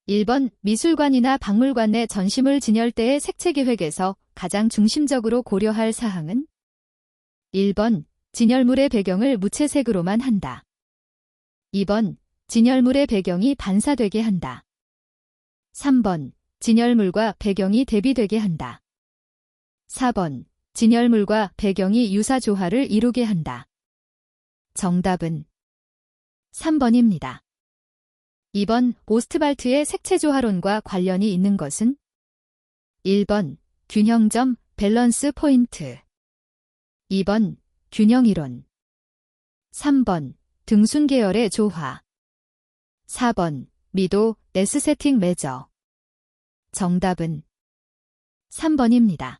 1번 미술관이나 박물관 내 전시물 진열 때의 색채 계획에서 가장 중심적으로 고려할 사항은 1번 진열물의 배경을 무채색으로만 한다. 2번 진열물의 배경이 반사되게 한다. 3번 진열물과 배경이 대비되게 한다. 4번 진열물과 배경이 유사조화를 이루게 한다. 정답은 3번입니다. 2번 오스트발트의 색채조화론과 관련이 있는 것은 1번 균형점, 밸런스 포인트 2번 균형이론 3번 등순 계열의 조화 4번 미도, 네스세팅 매저 정답은 3번입니다.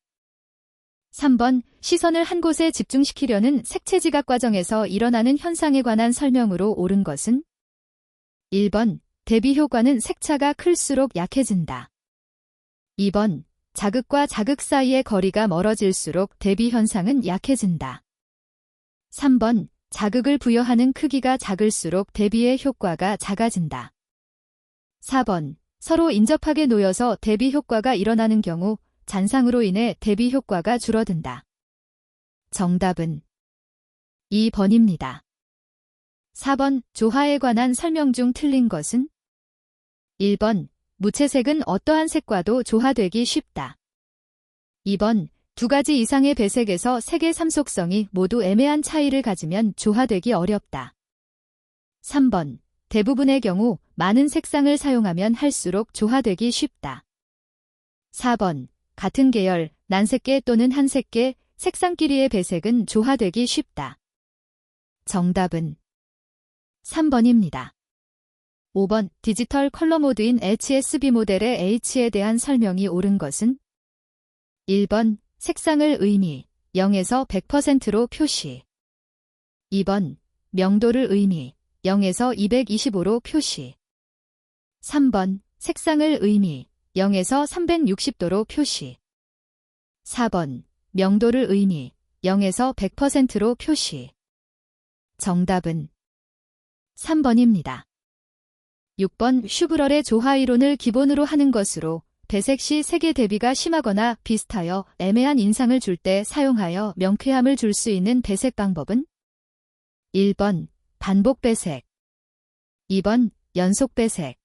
3번 시선을 한 곳에 집중시키려는 색채 지각 과정에서 일어나는 현상에 관한 설명으로 옳은 것은 1번 대비 효과는 색차가 클수록 약해진다. 2번 자극과 자극 사이의 거리가 멀어질수록 대비 현상은 약해진다. 3번 자극을 부여하는 크기가 작을수록 대비의 효과가 작아진다. 4번 서로 인접하게 놓여서 대비 효과가 일어나는 경우 잔상으로 인해 대비 효과가 줄어든다. 정답은 2번입니다. 4번 조화에 관한 설명 중 틀린 것은 1번 무채색은 어떠한 색과도 조화되기 쉽다. 2번 두 가지 이상의 배색에서 색의 삼속성이 모두 애매한 차이를 가지면 조화되기 어렵다. 3번 대부분의 경우 많은 색상을 사용하면 할수록 조화되기 쉽다. 4번 같은 계열, 난색계 또는 한색계, 색상끼리의 배색은 조화되기 쉽다. 정답은 3번입니다. 5번 디지털 컬러 모드인 HSB 모델의 H에 대한 설명이 옳은 것은 1번 색상을 의미 0에서 100%로 표시 2번 명도를 의미 0에서 225로 표시 3번 색상을 의미 0에서 360도로 표시 4번 명도를 의미 0에서 100%로 표시 정답은 3번입니다. 6번 슈브럴의 조화 이론을 기본으로 하는 것으로 배색 시 색의 대비가 심하거나 비슷하여 애매한 인상을 줄 때 사용하여 명쾌함을 줄 수 있는 배색 방법은 1번 반복 배색 2번 연속 배색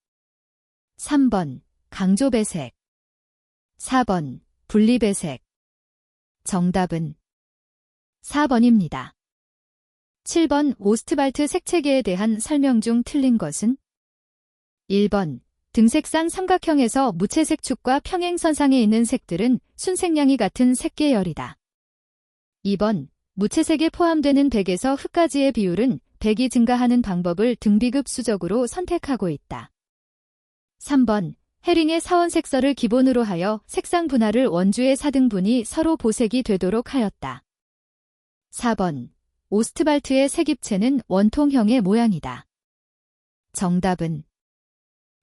3번 강조 배색 4번 분리 배색 정답은 4번입니다. 7번 오스트발트 색채계에 대한 설명 중 틀린 것은 1번 등색상 삼각형에서 무채색 축과 평행선상에 있는 색들은 순색량이 같은 색계열이다. 2번 무채색에 포함되는 백에서 흑까지의 비율은 백이 증가하는 방법을 등비급수적으로 선택하고 있다. 3번 해링의 사원색설을 기본으로 하여 색상 분할을 원주의 4등분이 서로 보색이 되도록 하였다. 4번 오스트발트의 색입체는 원통형의 모양이다. 정답은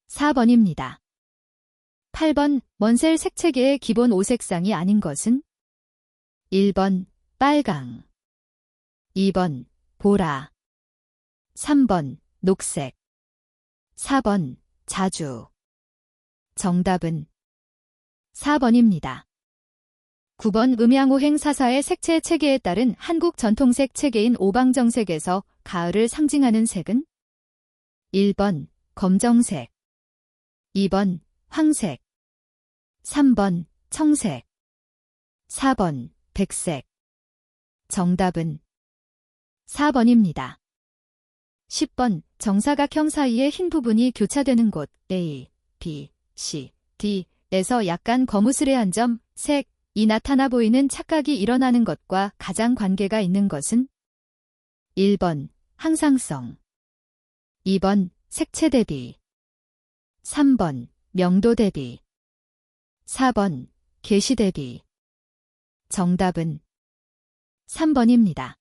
4번입니다. 8번 먼셀 색채계의 기본 5색상이 아닌 것은 1번 빨강 2번 보라 3번 녹색 4번 자주 정답은 4번입니다. 9번 음양오행 사사의 색채 체계에 따른 한국 전통색 체계인 오방정색에서 가을을 상징하는 색은 1번 검정색 2번 황색 3번 청색 4번 백색 정답은 4번입니다. 10번 정사각형 사이의 흰 부분이 교차되는 곳 A, B, C, D에서 약간 거무스레한 점, 색이 나타나 보이는 착각이 일어나는 것과 가장 관계가 있는 것은 1번 항상성 2번 색채 대비 3번 명도 대비 4번 계시 대비 정답은 3번입니다.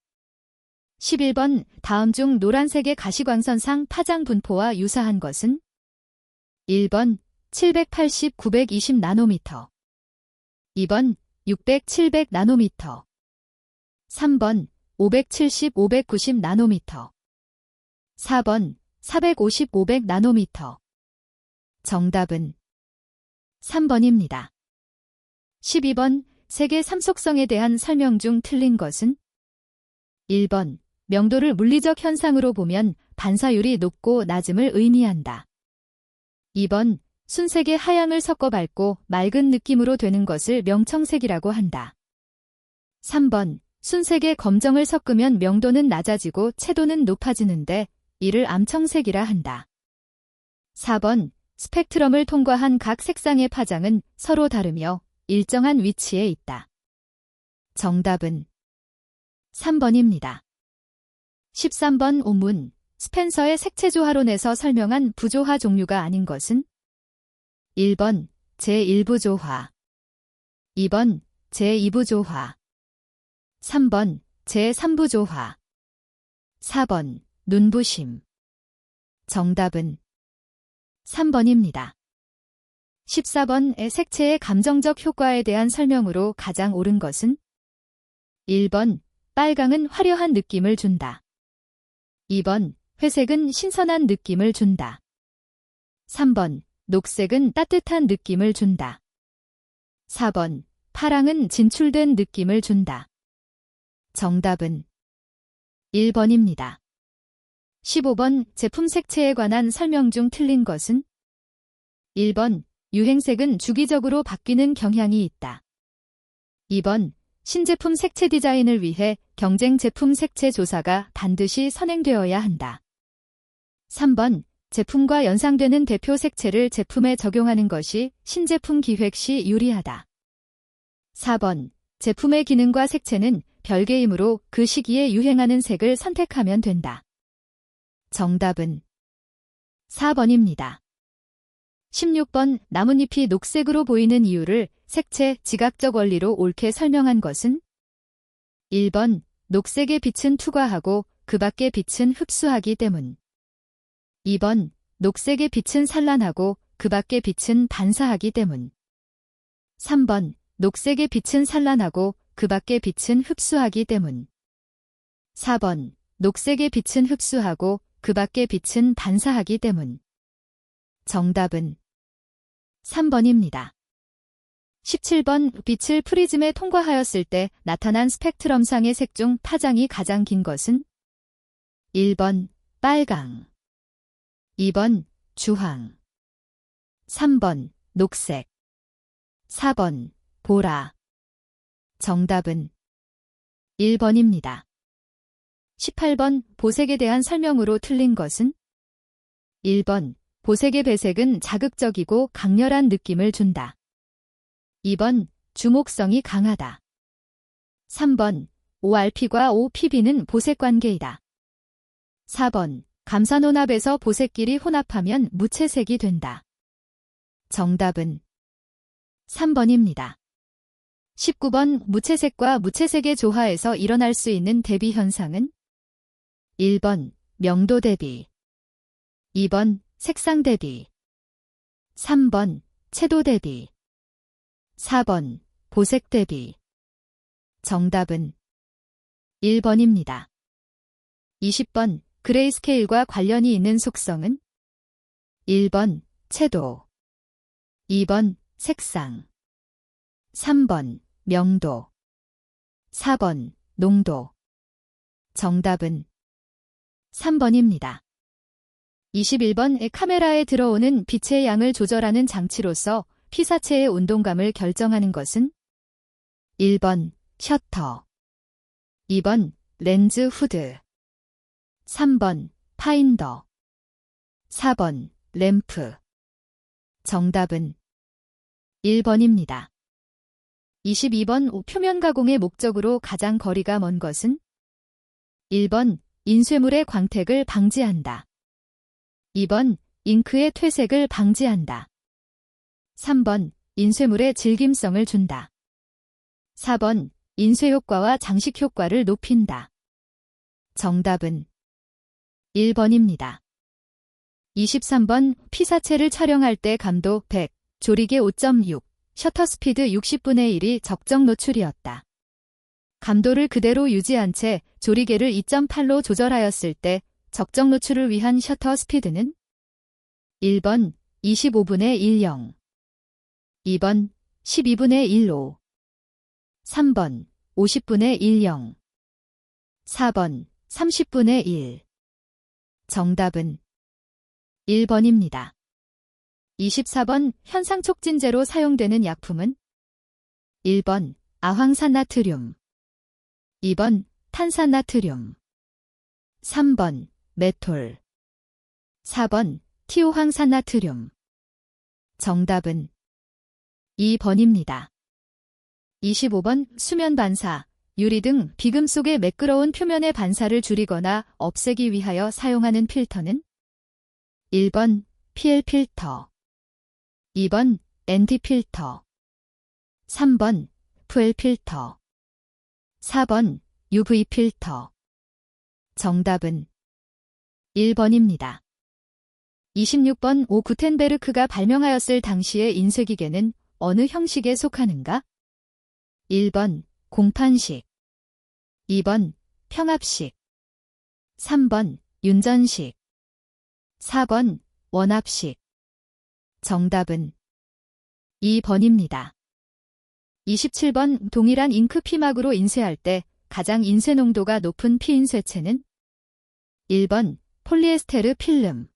11번 다음 중 노란색의 가시광선상 파장 분포와 유사한 것은 1번 780, 920 나노미터 2번 600, 700 나노미터 3번 570, 590 나노미터 4번 450, 500 나노미터 정답은 3번입니다. 12번 색의 삼속성에 대한 설명 중 틀린 것은? 1번 명도를 물리적 현상으로 보면 반사율이 높고 낮음을 의미한다. 2번 순색에 하양을 섞어 밝고 맑은 느낌으로 되는 것을 명청색이라고 한다. 3번 순색에 검정을 섞으면 명도는 낮아지고 채도는 높아지는데 이를 암청색이라 한다. 4번 스펙트럼을 통과한 각 색상의 파장은 서로 다르며 일정한 위치에 있다. 정답은 3번입니다. 13번 오문 스펜서의 색채조화론에서 설명한 부조화 종류가 아닌 것은? 1번 제1부조화 2번 제2부조화 3번 제3부조화 4번 눈부심 정답은 3번입니다. 14번의 색채의 감정적 효과에 대한 설명으로 가장 옳은 것은? 1번 빨강은 화려한 느낌을 준다. 2번 회색은 신선한 느낌을 준다. 3번 녹색은 따뜻한 느낌을 준다. 4번 파랑은 진출된 느낌을 준다. 정답은 1번입니다. 15번 제품 색채에 관한 설명 중 틀린 것은? 1번 유행색은 주기적으로 바뀌는 경향이 있다. 2번 신제품 색채 디자인을 위해 경쟁 제품 색채 조사가 반드시 선행되어야 한다. 3번 제품과 연상되는 대표 색채를 제품에 적용하는 것이 신제품 기획 시 유리하다. 4번 제품의 기능과 색채는 별개이므로 그 시기에 유행하는 색을 선택하면 된다. 정답은 4번입니다. 16번 나뭇잎이 녹색으로 보이는 이유를 색채 지각적 원리로 옳게 설명한 것은? 1번 녹색의 빛은 투과하고 그 밖의 빛은 흡수하기 때문. 2번 녹색의 빛은 산란하고 그 밖의 빛은 반사하기 때문. 3번 녹색의 빛은 산란하고 그 밖의 빛은 흡수하기 때문. 4번 녹색의 빛은 흡수하고 그 밖의 빛은 반사하기 때문. 정답은 3번입니다. 17번 빛을 프리즘에 통과하였을 때 나타난 스펙트럼상의 색 중 파장이 가장 긴 것은? 1번 빨강 2번 주황 3번 녹색 4번 보라 정답은 1번입니다. 18번 보색에 대한 설명으로 틀린 것은? 1번 보색의 배색은 자극적이고 강렬한 느낌을 준다. 2번 주목성이 강하다. 3번 ORP과 OPB는 보색 관계이다. 4번 감산혼합에서 보색끼리 혼합하면 무채색이 된다. 정답은 3번입니다. 19번 무채색과 무채색의 조화에서 일어날 수 있는 대비 현상은? 1번 명도 대비 2번 색상 대비 3번 채도 대비 4번 보색 대비 정답은 1번입니다. 20번 그레이스케일과 관련이 있는 속성은? 1번 채도 2번 색상 3번 명도 4번 농도 정답은 3번입니다. 21번 카메라에 들어오는 빛의 양을 조절하는 장치로서 피사체의 운동감을 결정하는 것은? 1번 셔터 2번 렌즈 후드 3번 파인더 4번 램프 정답은 1번입니다. 22번 표면 가공의 목적으로 가장 거리가 먼 것은? 1번 인쇄물의 광택을 방지한다. 2번 잉크의 퇴색을 방지한다. 3번 인쇄물의 질김성을 준다. 4번 인쇄 효과와 장식 효과를 높인다. 정답은 1번입니다. 23번 피사체를 촬영할 때 감도 100, 조리개 5.6, 셔터 스피드 60분의 1이 적정 노출이었다. 감도를 그대로 유지한 채 조리개를 2.8로 조절하였을 때 적정 노출을 위한 셔터 스피드는? 1번 25분의 10, 2번 12분의 15, 3번 50분의 10, 4번 30분의 1. 정답은 1번입니다. 24번 현상촉진제로 사용되는 약품은 1번 아황산나트륨, 2번 탄산나트륨, 3번 메톨, 4번 티오황산나트륨. 정답은 2번입니다. 25번 수면 반사, 유리 등 비금 속의 매끄러운 표면의 반사를 줄이거나 없애기 위하여 사용하는 필터는 1번 PL 필터, 2번 NT 필터, 3번 FL 필터, 4번 UV 필터. 정답은 1번입니다. 26번 오 구텐베르크가 발명하였을 당시의 인쇄기계는 어느 형식에 속하는가? 1번 공판식, 2번 평합식, 3번 윤전식, 4번 원합식. 정답은 2번입니다. 27번 동일한 잉크 피막으로 인쇄할 때 가장 인쇄 농도가 높은 피인쇄체는 1번 폴리에스테르 필름,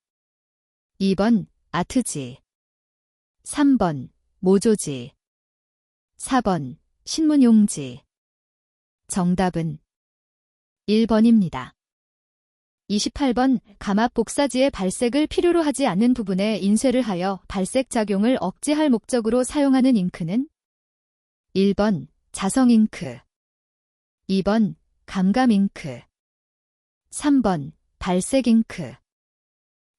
2번 아트지, 3번 모조지, 4번 신문용지. 정답은 1번입니다. 28번 감압 복사지의 발색을 필요로 하지 않는 부분에 인쇄를 하여 발색 작용을 억제할 목적으로 사용하는 잉크는 1번 자성 잉크, 2번 감감 잉크, 3번 발색 잉크,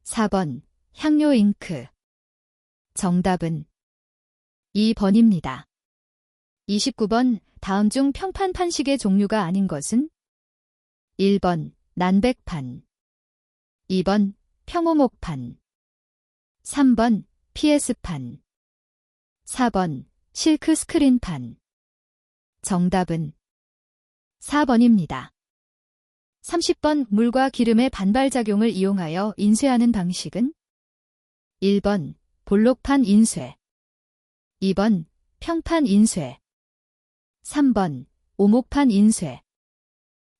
4번 향료 잉크. 정답은 2번입니다. 29번 다음 중 평판 판식의 종류가 아닌 것은 1번 난백판, 2번 평오목판, 3번 PS판, 4번 실크 스크린판. 정답은 4번입니다. 30번 물과 기름의 반발작용을 이용하여 인쇄하는 방식은 1번 볼록판 인쇄, 2번 평판 인쇄, 3번 오목판 인쇄,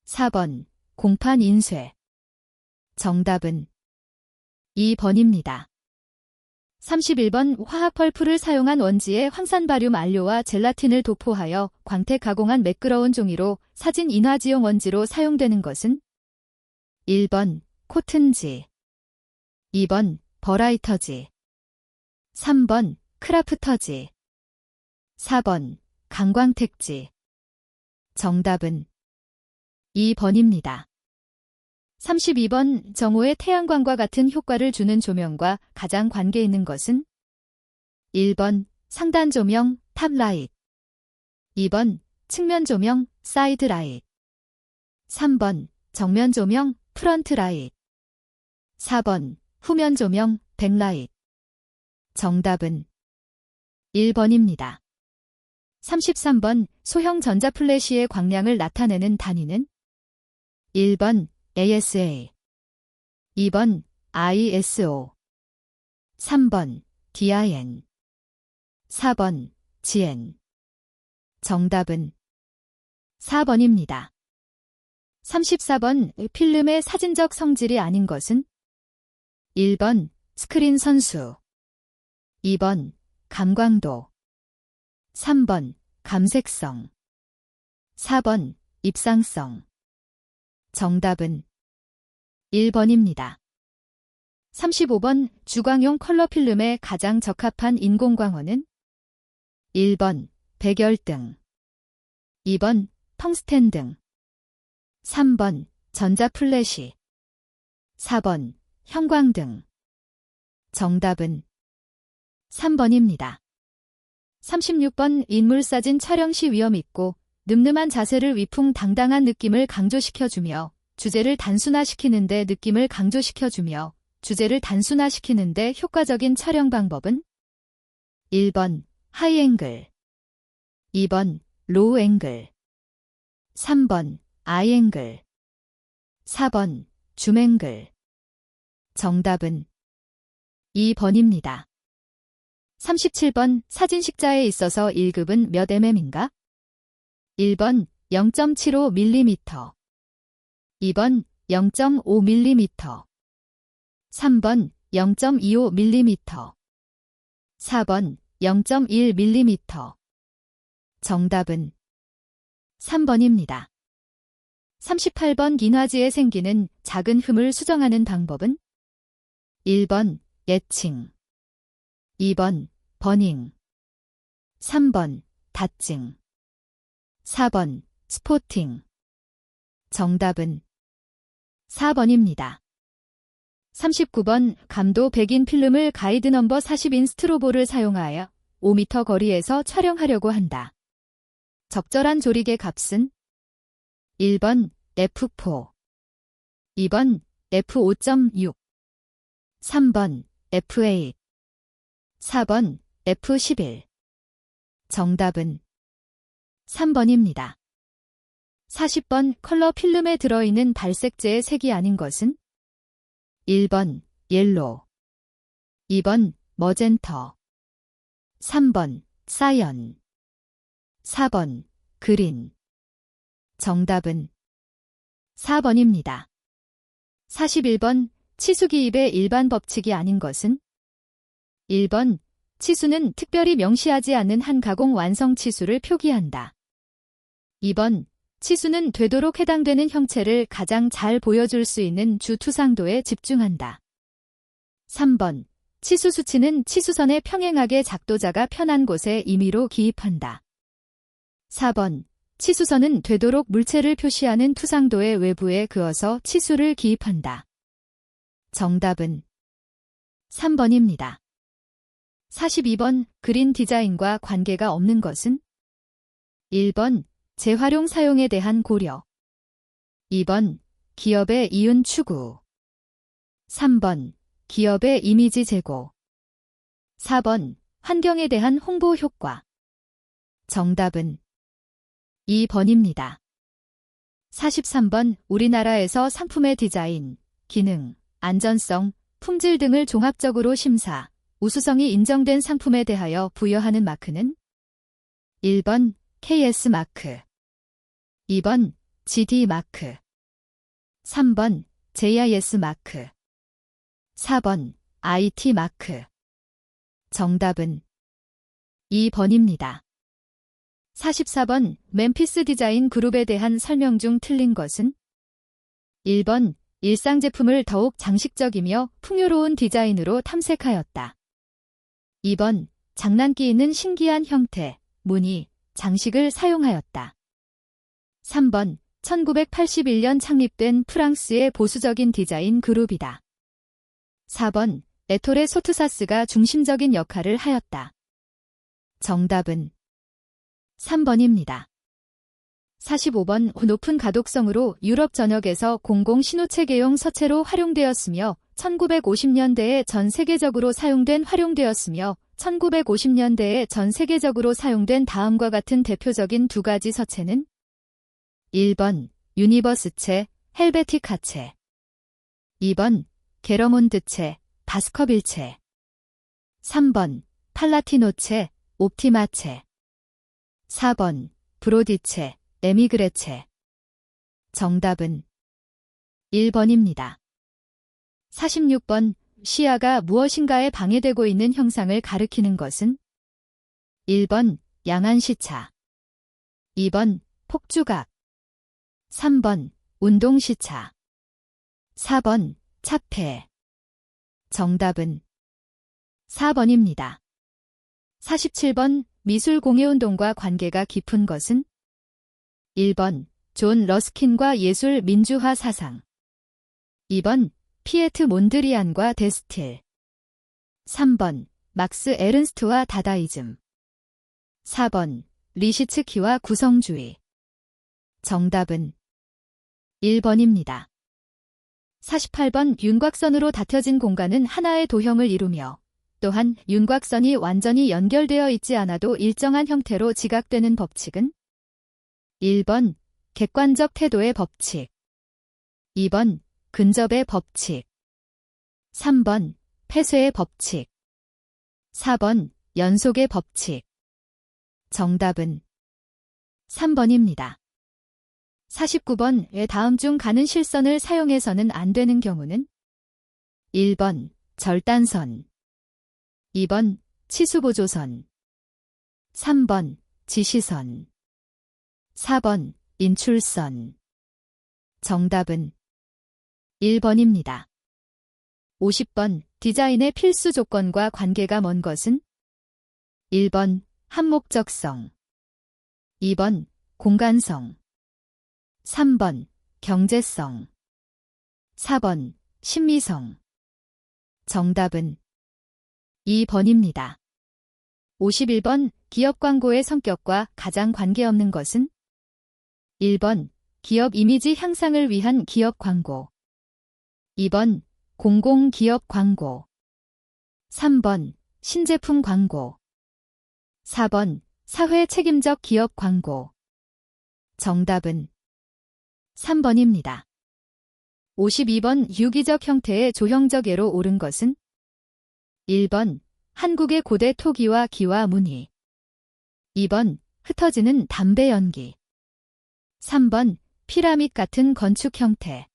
4번 공판 인쇄. 정답은 2번입니다. 31번 화학 펄프를 사용한 원지에 황산바륨 안료와 젤라틴을 도포하여 광택 가공한 매끄러운 종이로 사진 인화지용 원지로 사용되는 것은 1번 코튼지, 2번 버라이터지, 3번 크라프터지, 4번 강광택지. 정답은 2번입니다. 32번 정오의 태양광과 같은 효과를 주는 조명과 가장 관계 있는 것은 1번 상단 조명 탑라이트, 2번 측면 조명 사이드 라이트, 3번 정면 조명 프런트 라이트, 4번 후면 조명 백라이트. 정답은 1번입니다. 33번 소형 전자플래시의 광량을 나타내는 단위는 1번 ASA, 2번 ISO, 3번 DIN, 4번 GN. 정답은 4번입니다. 34번 필름의 사진적 성질이 아닌 것은 1번 스크린 선수, 2번 감광도, 3번 감색성, 4번 입상성. 정답은 1번입니다. 35번 주광용 컬러 필름에 가장 적합한 인공광원은 1번 백열등, 2번 텅스텐 등, 3번 전자플래시, 4번 형광등. 정답은 3번입니다. 36번 인물사진 촬영 시 위험 있고 늠름한 자세를 위풍당당한 느낌을 강조시켜주며 주제를 단순화시키는 데 느낌을 강조시켜주며 주제를 단순화시키는 데 효과적인 촬영 방법은 1번 하이앵글, 2번 로우 앵글, 3번 아이앵글, 4번 줌앵글. 정답은 2번입니다. 37번 사진식자에 있어서 1급은 몇 mm인가? 1번 0.75mm, 2번 0.5mm, 3번 0.25mm, 4번 0.1mm. 정답은 3번입니다. 38번 인화지에 생기는 작은 흠을 수정하는 방법은? 1번 예칭, 2번 버닝, 3번 닷징, 4번 스포팅. 정답은 4번입니다. 39번 감도 100인 필름을 가이드 넘버 40인 스트로보를 사용하여 5m 거리에서 촬영하려고 한다. 적절한 조리개 값은? 1번 f4, 2번 f5.6, 3번 f8, 4번 f11. 정답은 3번입니다. 40번 컬러 필름에 들어있는 발색제의 색이 아닌 것은? 1번 옐로우, 2번 머젠터, 3번 사이언, 4번 그린. 정답은 4번입니다. 41번 치수기입의 일반 법칙이 아닌 것은? 1번 치수는 특별히 명시하지 않는 한 가공 완성 치수를 표기한다. 2번 치수는 되도록 해당되는 형체를 가장 잘 보여줄 수 있는 주 투상도에 집중한다. 3번 치수 수치는 치수선에 평행하게 작도자가 편한 곳에 임의로 기입한다. 4번 치수선은 되도록 물체를 표시하는 투상도의 외부에 그어서 치수를 기입한다. 정답은 3번입니다. 42번 그린 디자인과 관계가 없는 것은? 1번 재활용 사용에 대한 고려, 2번 기업의 이윤 추구, 3번 기업의 이미지 제고, 4번 환경에 대한 홍보 효과. 정답은 2번입니다. 43번 우리나라에서 상품의 디자인, 기능, 안전성, 품질 등을 종합적으로 심사, 우수성이 인정된 상품에 대하여 부여하는 마크는? 1번 KS 마크, 2번 GD 마크, 3번 JIS 마크, 4번 IT 마크. 정답은 2번입니다. 44번 멤피스 디자인 그룹에 대한 설명 중 틀린 것은? 1번 일상 제품을 더욱 장식적이며 풍요로운 디자인으로 탐색하였다. 2번 장난기 있는 신기한 형태, 무늬, 장식을 사용하였다. 3번 1981년 창립된 프랑스의 보수적인 디자인 그룹이다. 4번 에토레 소트사스가 중심적인 역할을 하였다. 정답은 3번입니다. 45번 높은 가독성으로 유럽 전역에서 공공신호체계용 서체로 활용되었으며 1950년대에 전 세계적으로 사용된 다음과 같은 대표적인 두 가지 서체는? 1번 유니버스체, 헬베티카체, 2번 게러몬드체, 바스커빌체, 3번 팔라티노체, 옵티마체, 4번 브로디체, 에미그레체. 정답은 1번입니다. 46번 시야가 무엇인가에 방해되고 있는 형상을 가리키는 것은? 1번 양안시차, 2번 폭주각, 3번 운동시차, 4번 차폐. 정답은 4번입니다. 47번 미술 공예운동과 관계가 깊은 것은? 1번 존 러스킨과 예술 민주화 사상, 2번 피에트 몬드리안과 데스틸, 3번 막스 에른스트와 다다이즘, 4번 리시츠키와 구성주의. 정답은 1번입니다. 48번 윤곽선으로 닫혀진 공간은 하나의 도형을 이루며 또한 윤곽선이 완전히 연결되어 있지 않아도 일정한 형태로 지각되는 법칙은? 1번 객관적 태도의 법칙, 2번 근접의 법칙, 3번 폐쇄의 법칙, 4번 연속의 법칙. 정답은 3번입니다. 49번 왜 다음 중 가는 실선을 사용해서는 안 되는 경우는 1번 절단선, 2번 치수보조선, 3번 지시선, 4번 인출선. 정답은 1번입니다. 50번 디자인의 필수 조건과 관계가 먼 것은 1번 한목적성, 2번 공간성, 3번 경제성, 4번 심미성. 정답은 2번입니다. 51번 기업 광고의 성격과 가장 관계없는 것은 1번 기업 이미지 향상을 위한 기업 광고, 2번 공공기업 광고, 3번 신제품 광고, 4번 사회 책임적 기업 광고. 정답은 3번입니다. 52번 유기적 형태의 조형적 예로 옳은 것은 1번 한국의 고대 토기와 기와 무늬, 2번 흩어지는 담배 연기, 3번 피라밋 같은 건축 형태,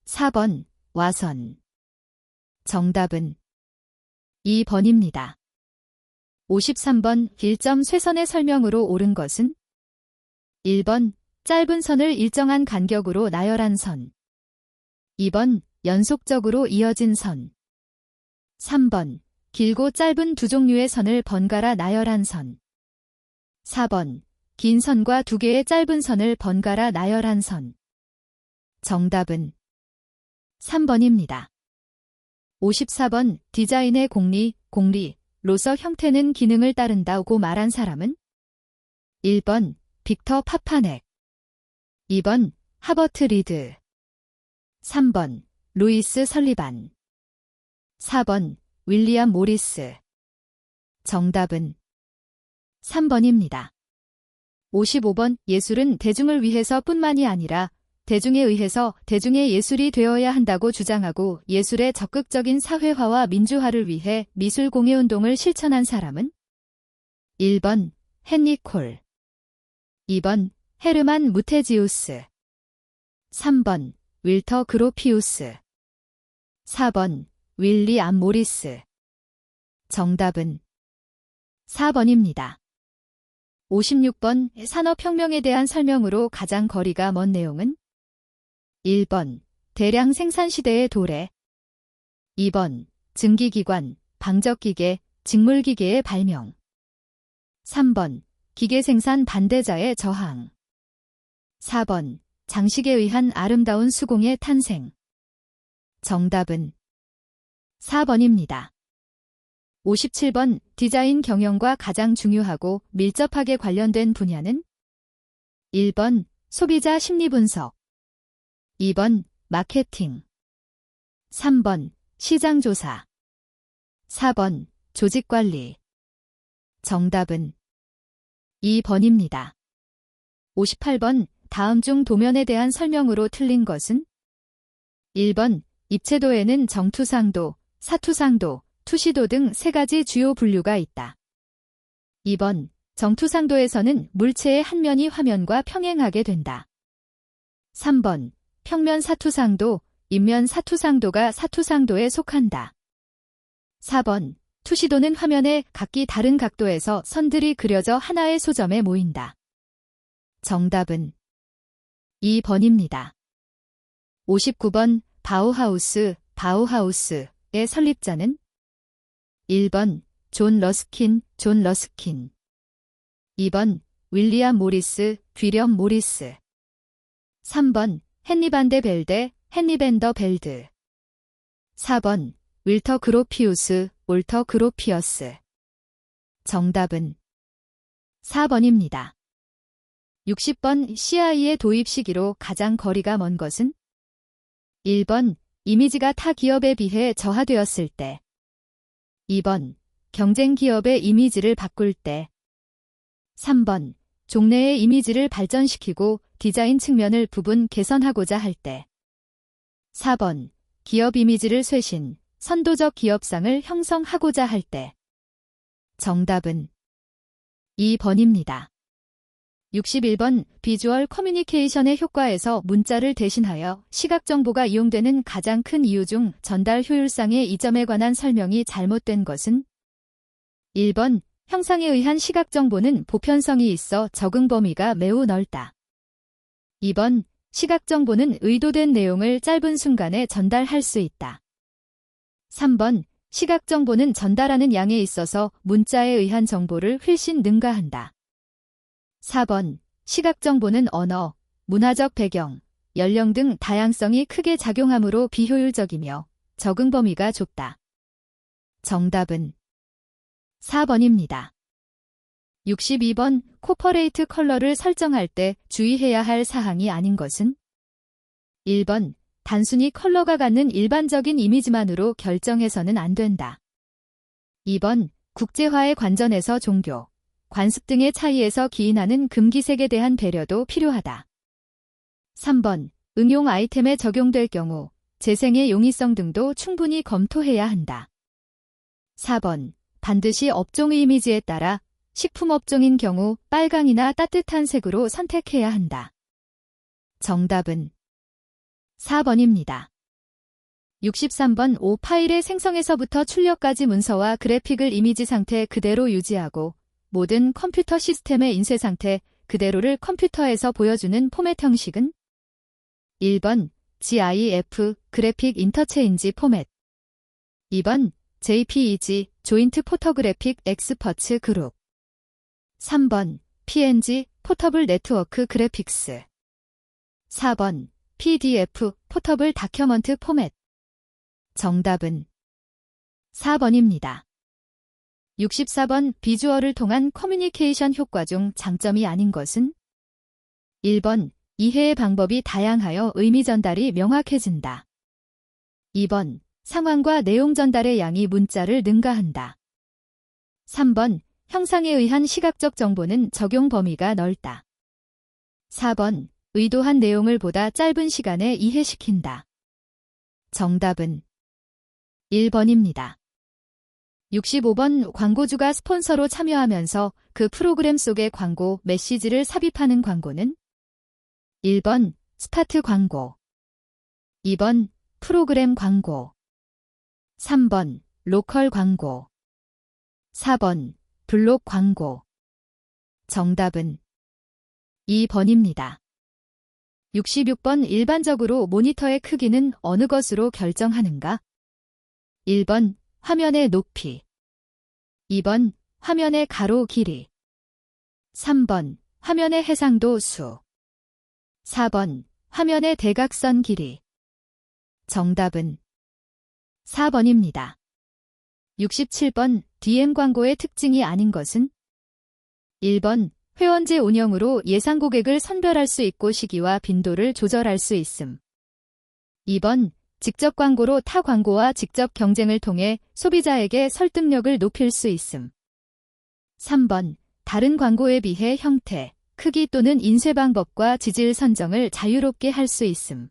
4번 와선. 정답은 2번입니다. 53번 일점 쇠선의 설명으로 옳은 것은 1번 짧은 선을 일정한 간격으로 나열한 선, 2번 연속적으로 이어진 선, 3번 길고 짧은 두 종류의 선을 번갈아 나열한 선, 4번 긴 선과 두 개의 짧은 선을 번갈아 나열한 선. 정답은 3번입니다. 54번 디자인의 공리로서 형태는 기능을 따른다고 말한 사람은 1번 빅터 파파넥, 2번 하버트 리드, 3번 루이스 설리반, 4번 윌리엄 모리스. 정답은 3번입니다. 55번 예술은 대중을 위해서 뿐만이 아니라 대중에 의해서 대중의 예술이 되어야 한다고 주장하고 예술의 적극적인 사회화와 민주화를 위해 미술 공예운동을 실천한 사람은 1번 헨리 콜, 2번 헤르만 무테지우스, 3번 윌터 그로피우스, 4번 윌리암 모리스. 정답은 4번입니다. 56번 산업혁명에 대한 설명으로 가장 거리가 먼 내용은 1번 대량 생산 시대의 도래, 2번 증기기관, 방적기계, 직물기계의 발명, 3번 기계생산 반대자의 저항, 4번 장식에 의한 아름다운 수공의 탄생. 정답은 4번입니다. 57번 디자인 경영과 가장 중요하고 밀접하게 관련된 분야는 1번 소비자 심리 분석, 2번 마케팅, 3번 시장 조사, 4번 조직 관리. 정답은 2번입니다. 58번 다음 중 도면에 대한 설명으로 틀린 것은 1번 입체도에는 정투상도, 사투상도, 투시도 등 세 가지 주요 분류가 있다. 2번 정투상도에서는 물체의 한 면이 화면과 평행하게 된다. 3번 평면 사투상도, 인면 사투상도가 사투상도에 속한다. 4번 투시도는 화면에 각기 다른 각도에서 선들이 그려져 하나의 소점에 모인다. 정답은 2번입니다. 59번 바우하우스의 설립자는 1번 존 러스킨, 2번 윌리엄 모리스, 귀렴 모리스, 3번 헨리 반데 벨데, 헨리 밴더 벨드, 4번 윌터 그로피우스, 올터 그로피어스. 정답은 4번입니다. 60번 CI의 도입 시기로 가장 거리가 먼 것은 1번 이미지가 타 기업에 비해 저하되었을 때, 2번 경쟁 기업의 이미지를 바꿀 때, 3번 종래의 이미지를 발전시키고 디자인 측면을 부분 개선하고자 할 때, 4번 기업 이미지를 쇄신, 선도적 기업상을 형성하고자 할 때. 정답은 2번입니다. 61번 비주얼 커뮤니케이션의 효과에서 문자를 대신하여 시각 정보가 이용되는 가장 큰 이유 중 전달 효율상의 이점에 관한 설명이 잘못된 것은 1번 형상에 의한 시각 정보는 보편성이 있어 적응 범위가 매우 넓다. 2번 시각 정보는 의도된 내용을 짧은 순간에 전달할 수 있다. 3번 시각 정보는 전달하는 양에 있어서 문자에 의한 정보를 훨씬 능가한다. 4번 시각 정보는 언어, 문화적 배경, 연령 등 다양성이 크게 작용하므로 비효율적이며 적응 범위가 좁다. 정답은 4번입니다. 62번 코퍼레이트 컬러를 설정할 때 주의해야 할 사항이 아닌 것은 1번 단순히 컬러가 갖는 일반적인 이미지만으로 결정해서는 안 된다. 2번 국제화의 관점에서 종교, 관습 등의 차이에서 기인하는 금기색에 대한 배려도 필요하다. 3번 응용 아이템에 적용될 경우 재생의 용이성 등도 충분히 검토해야 한다. 4번 반드시 업종의 이미지에 따라 식품업종인 경우 빨강이나 따뜻한 색으로 선택해야 한다. 정답은 4번입니다. 63번 5 파일의 생성에서부터 출력까지 문서와 그래픽을 이미지 상태 그대로 유지하고 모든 컴퓨터 시스템의 인쇄 상태 그대로를 컴퓨터에서 보여주는 포맷 형식은 1번 GIF 그래픽 인터체인지 포맷 2번 JPEG 조인트 포토그래픽 엑스퍼츠 그룹 3번 PNG 포터블 네트워크 그래픽스 4번 PDF 포터블 다큐먼트 포맷 정답은 4번입니다. 64번 비주얼을 통한 커뮤니케이션 효과 중 장점이 아닌 것은 1번 이해의 방법이 다양하여 의미 전달이 명확해진다. 2번 상황과 내용 전달의 양이 문자를 능가한다. 3번 형상에 의한 시각적 정보는 적용 범위가 넓다. 4번 의도한 내용을 보다 짧은 시간에 이해시킨다. 정답은 1번입니다. 65번 광고주가 스폰서로 참여하면서 그 프로그램 속의 광고 메시지를 삽입하는 광고는 1번 스타트 광고 2번 프로그램 광고 3번 로컬 광고 4번 블록 광고 정답은 2번입니다. 66번 일반적으로 모니터의 크기는 어느 것으로 결정하는가? 1번 화면의 높이 2번 화면의 가로 길이 3번 화면의 해상도 수 4번 화면의 대각선 길이 정답은 4번입니다. 67번 DM 광고의 특징이 아닌 것은 1번 회원제 운영으로 예상 고객을 선별할 수 있고 시기와 빈도를 조절할 수 있음. 2번 직접 광고로 타 광고와 직접 경쟁을 통해 소비자에게 설득력을 높일 수 있음. 3번 다른 광고에 비해 형태, 크기 또는 인쇄 방법과 지질 선정을 자유롭게 할 수 있음.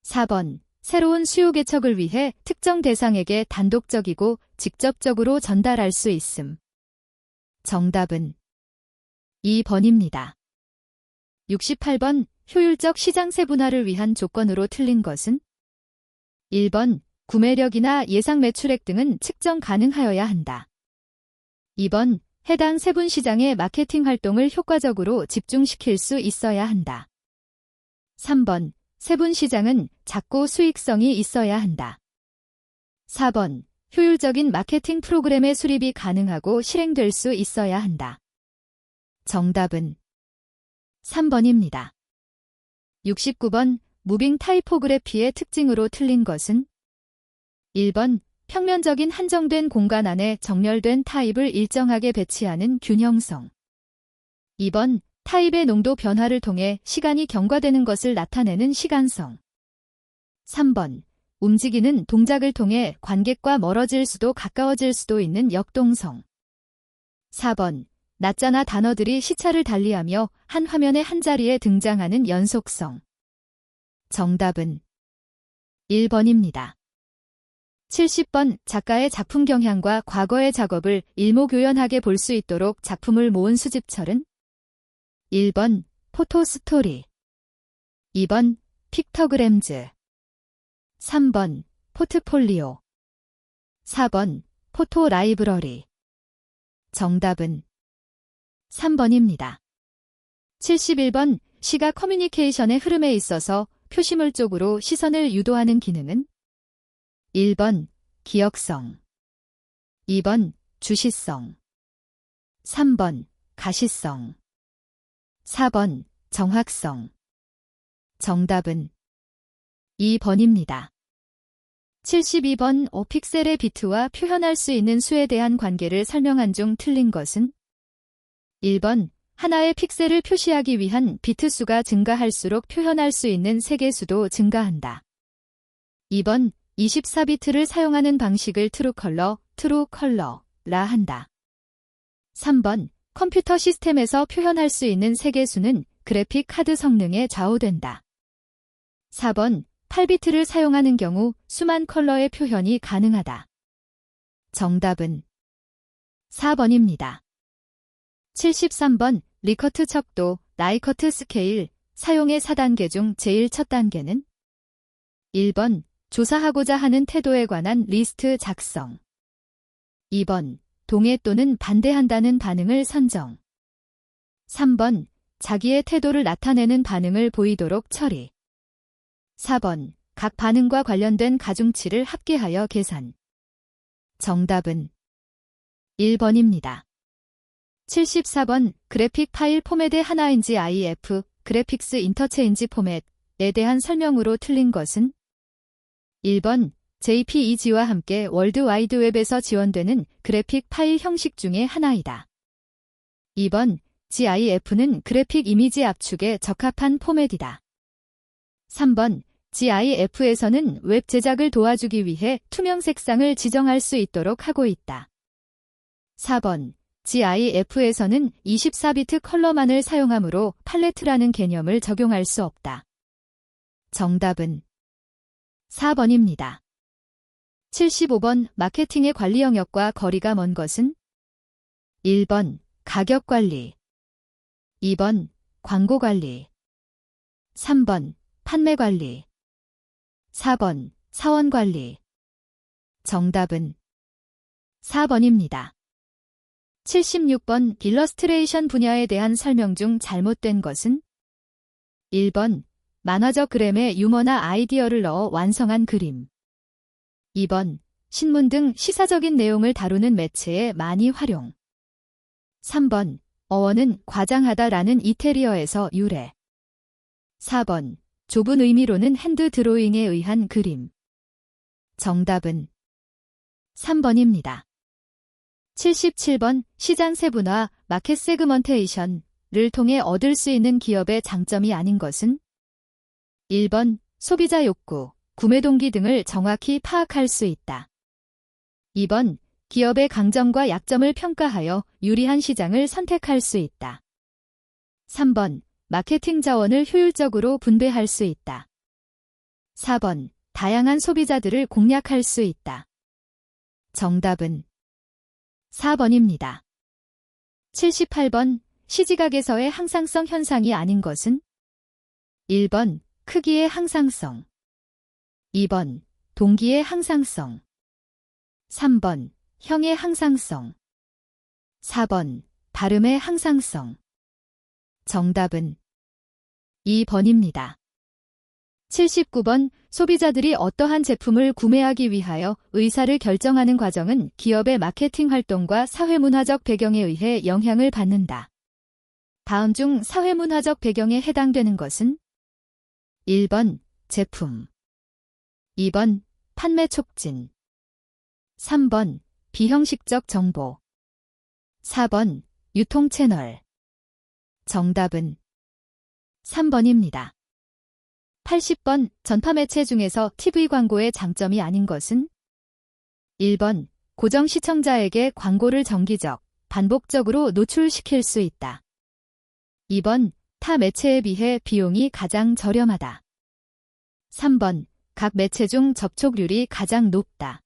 4번 새로운 수요 개척을 위해 특정 대상에게 단독적이고 직접적으로 전달할 수 있음. 정답은 2번입니다. 68번 효율적 시장 세분화를 위한 조건으로 틀린 것은 1번 구매력이나 예상 매출액 등은 측정 가능하여야 한다. 2번 해당 세분 시장의 마케팅 활동을 효과적으로 집중시킬 수 있어야 한다. 3번 세분 시장은 작고 수익성이 있어야 한다. 4번 효율적인 마케팅 프로그램의 수립이 가능하고 실행될 수 있어야 한다. 정답은 3번입니다. 69번 무빙 타이포그래피의 특징으로 틀린 것은 1번 평면적인 한정된 공간 안에 정렬된 타입을 일정하게 배치하는 균형성 2번 타입의 농도 변화를 통해 시간이 경과되는 것을 나타내는 시간성 3번 움직이는 동작을 통해 관객과 멀어질 수도 가까워질 수도 있는 역동성 4번 낮자나 단어들이 시차를 달리하며 한 화면의 한자리에 등장하는 연속성 정답은 1번입니다. 70번 작가의 작품 경향과 과거의 작업을 일목요연하게 볼 수 있도록 작품을 모은 수집철은 1번 포토 스토리, 2번 픽터그램즈, 3번 포트폴리오, 4번 포토 라이브러리. 정답은 3번입니다. 71번 시각 커뮤니케이션의 흐름에 있어서 표시물 쪽으로 시선을 유도하는 기능은 1번 기억성, 2번 주시성, 3번 가시성, 4번 정확성. 정답은 2번입니다. 72번 픽셀의 비트와 표현할 수 있는 수에 대한 관계를 설명한 중 틀린 것은 1번 하나의 픽셀을 표시하기 위한 비트 수가 증가할수록 표현할 수 있는 세개 수도 증가한다. 2번 24비트를 사용하는 방식을 트루컬러라 한다. 3번 컴퓨터 시스템에서 표현할 수 있는 세개 수는 그래픽 카드 성능에 좌우된다. 4번 8비트를 사용하는 경우 수만 컬러의 표현이 가능하다. 정답은 4번입니다. 73번 리커트 척도, 라이커트 스케일, 사용의 4단계 중 제일 첫 단계는 1번 조사하고자 하는 태도에 관한 리스트 작성, 2번 동의 또는 반대한다는 반응을 선정, 3번 자기의 태도를 나타내는 반응을 보이도록 처리, 4번 각 반응과 관련된 가중치를 합계하여 계산. 정답은 1번입니다. 74번 그래픽 파일 포맷의 하나인지 IF, 그래픽스 인터체인지 포맷에 대한 설명으로 틀린 것은 1번 JPEG와 함께 월드와이드웹에서 지원되는 그래픽 파일 형식 중의 하나이다. 2번 GIF는 그래픽 이미지 압축에 적합한 포맷이다. 3번 GIF에서는 웹 제작을 도와주기 위해 투명 색상을 지정할 수 있도록 하고 있다. 4번 GIF에서는 24비트 컬러만을 사용하므로 팔레트라는 개념을 적용할 수 없다. 정답은 4번입니다. 75번 마케팅의 관리 영역과 거리가 먼 것은 1번 가격 관리, 2번 광고 관리, 3번 판매 관리, 4번 사원 관리. 정답은 4번입니다. 76번 일러스트레이션 분야에 대한 설명 중 잘못된 것은 1번 만화적 그램에 유머나 아이디어를 넣어 완성한 그림, 2번 신문 등 시사적인 내용을 다루는 매체에 많이 활용, 3번 어원은 과장하다라는 이태리어에서 유래, 4번 좁은 의미로는 핸드 드로잉에 의한 그림. 정답은 3번입니다. 77번 시장 세분화, 마켓 세그먼테이션을 통해 얻을 수 있는 기업의 장점이 아닌 것은 1번 소비자 욕구, 구매 동기 등을 정확히 파악할 수 있다. 2번 기업의 강점과 약점을 평가하여 유리한 시장을 선택할 수 있다. 3번 마케팅 자원을 효율적으로 분배할 수 있다. 4번 다양한 소비자들을 공략할 수 있다. 정답은 4번입니다. 78번 시지각에서의 항상성 현상이 아닌 것은 1번 크기의 항상성, 2번 동기의 항상성, 3번 형의 항상성, 4번 발음의 항상성. 정답은 2번입니다. 79번 소비자들이 어떠한 제품을 구매하기 위하여 의사를 결정하는 과정은 기업의 마케팅 활동과 사회문화적 배경에 의해 영향을 받는다. 다음 중 사회문화적 배경에 해당되는 것은 1번 제품, 2번 판매 촉진, 3번 비형식적 정보, 4번 유통 채널. 정답은 3번입니다. 80번 전파 매체 중에서 TV 광고의 장점이 아닌 것은 1번 고정 시청자에게 광고를 정기적, 반복적으로 노출시킬 수 있다. 2번 타 매체에 비해 비용이 가장 저렴하다. 3번 각 매체 중 접촉률이 가장 높다.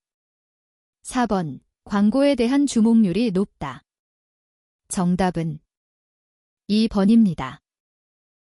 4번. 광고에 대한 주목률이 높다. 정답은 2번입니다.